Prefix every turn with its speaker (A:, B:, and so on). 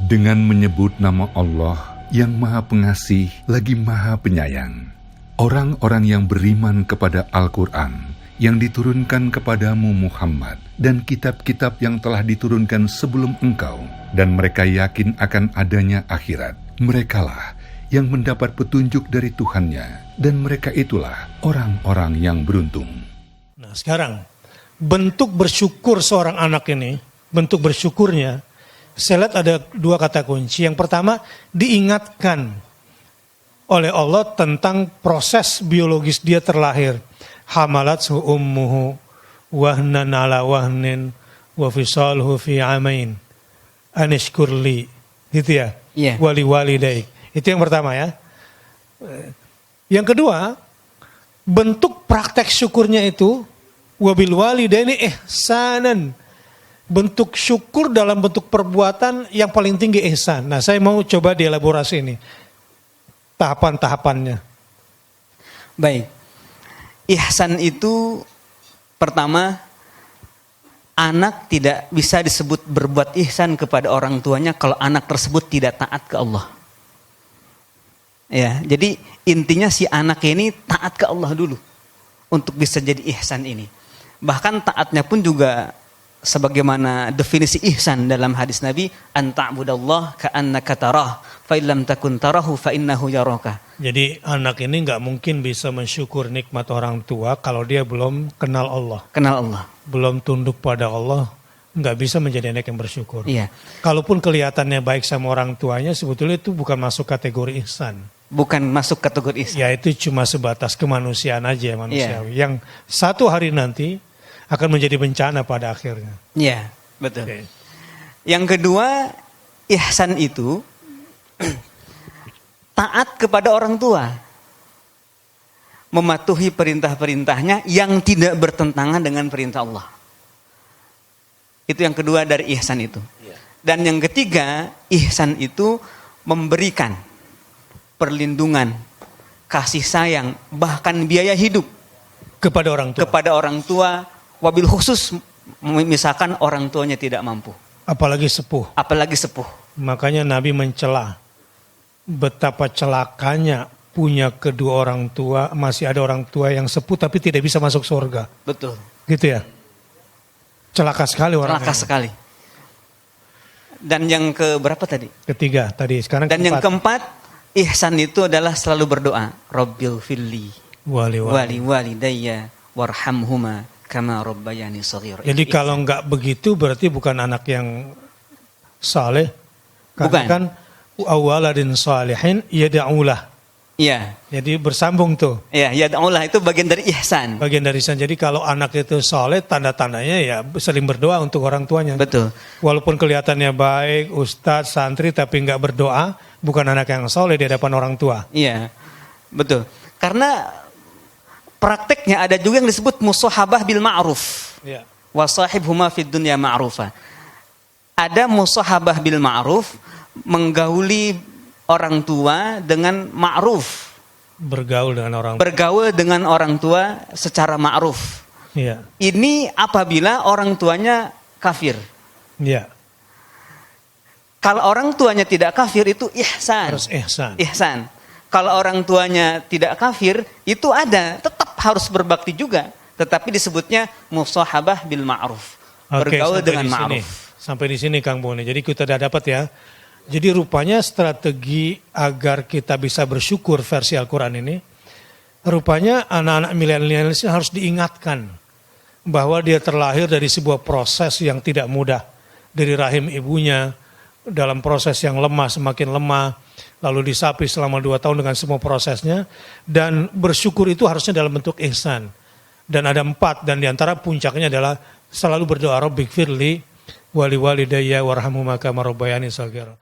A: Dengan menyebut nama Allah yang Maha Pengasih lagi Maha Penyayang, orang-orang yang beriman kepada Al-Quran yang diturunkan kepadamu Muhammad dan kitab-kitab yang telah diturunkan sebelum engkau, dan mereka yakin akan adanya akhirat, merekalah yang mendapat petunjuk dari Tuhannya, dan mereka itulah orang-orang yang beruntung.
B: Nah sekarang, bentuk bersyukur seorang anak ini, bentuk bersyukurnya, saya lihat ada dua kata kunci. Yang pertama, diingatkan oleh Allah tentang proses biologis dia terlahir. Hamalathu ummuhu wahnan ala wahnin wa fisaluhu fi amain anishkurli. Gitu ya?
C: Iya.
B: Wali walidaik. Itu yang pertama ya. Yang kedua, bentuk praktek syukurnya itu wabil walidaini ihsanan. Bentuk syukur dalam bentuk perbuatan yang paling tinggi ihsan. Nah, saya mau coba dielaborasi ini. Tahapan-tahapannya.
C: Baik. Ihsan itu pertama, anak tidak bisa disebut berbuat ihsan kepada orang tuanya kalau anak tersebut tidak taat ke Allah. Ya, jadi intinya si anak ini taat ke Allah dulu untuk bisa jadi ihsan ini. Bahkan taatnya pun juga sebagaimana definisi ihsan dalam hadis Nabi, anta'budallah ka'annaka tarah, fa illam takun tarahu fa innahu yaraka.
B: Jadi anak ini nggak mungkin bisa mensyukur nikmat orang tua kalau dia belum kenal Allah.
C: Kenal Allah.
B: Belum tunduk pada Allah, nggak bisa menjadi anak yang bersyukur.
C: Iya.
B: Kalaupun kelihatannya baik sama orang tuanya, sebetulnya itu bukan masuk kategori ihsan.
C: Bukan masuk kategori ihsan.
B: Ya itu cuma sebatas kemanusiaan aja manusiawi. Yang satu hari nanti akan menjadi bencana pada akhirnya.
C: Iya, betul.
B: Okay.
C: Yang kedua, ihsan itu taat kepada orang tua. Mematuhi perintah-perintahnya yang tidak bertentangan dengan perintah Allah. Itu yang kedua dari ihsan itu. Dan yang ketiga, ihsan itu memberikan perlindungan, kasih sayang, bahkan biaya hidup
B: Kepada orang tua.
C: kepada orang tua, wabil khusus misalkan orang tuanya tidak mampu.
B: Apalagi sepuh.
C: Apalagi sepuh.
B: Makanya Nabi mencela betapa celakanya punya kedua orang tua, masih ada orang tua yang sepuh tapi tidak bisa masuk surga.
C: Betul.
B: Gitu ya. Celaka sekali orang.
C: Celaka sekali. Dan yang keberapa tadi?
B: Ketiga tadi, sekarang
C: Dan yang
B: keempat.
C: keempat, ihsan itu adalah selalu berdoa. Rabbil filli
B: Wali.
C: wali walidayya warhamhuma kama rabbayani shaghira.
B: Jadi kalau nggak begitu berarti bukan anak yang saleh. Karena
C: Bukan.
B: kan awaladin salihin yada'ulah.
C: Iya.
B: Jadi bersambung tuh.
C: Iya, ya Allah itu bagian dari ihsan.
B: Bagian dari ihsan. Jadi kalau anak itu saleh, tanda-tandanya ya saling berdoa untuk orang tuanya.
C: Betul.
B: Walaupun kelihatannya baik, ustadz, santri, tapi nggak berdoa, bukan anak yang saleh di hadapan orang tua.
C: Iya. Betul. Karena prakteknya ada juga yang disebut musahabah bil ma'ruf.
B: Iya.
C: Wa sahibhuma fid dunya ma'rufa. Ada musahabah bil ma'ruf, menggauli orang tua dengan ma'ruf.
B: Bergaul dengan orang tua.
C: Bergaul dengan orang tua secara ma'ruf.
B: Iya.
C: Ini apabila orang tuanya kafir.
B: Iya.
C: Kalau orang tuanya tidak kafir itu ihsan.
B: Harus ihsan.
C: Ihsan. Kalau orang tuanya tidak kafir itu ada, tetap harus berbakti juga. Tetapi disebutnya musahabah bil ma'ruf. Bergaul dengan ma'ruf.
B: Sampai di sini Kang Boni. Jadi kita udah dapat ya. Jadi rupanya strategi agar kita bisa bersyukur versi Al-Quran ini, rupanya anak-anak milenial harus diingatkan bahwa dia terlahir dari sebuah proses yang tidak mudah. Dari rahim ibunya, dalam proses yang lemah, semakin lemah, lalu disapi selama 2 tahun dengan semua prosesnya, dan bersyukur itu harusnya dalam bentuk ihsan. Dan ada 4, dan diantara puncaknya adalah selalu berdoa, Rabbighfirli wali walidayya warhamhuma kama rabbayani shaghira.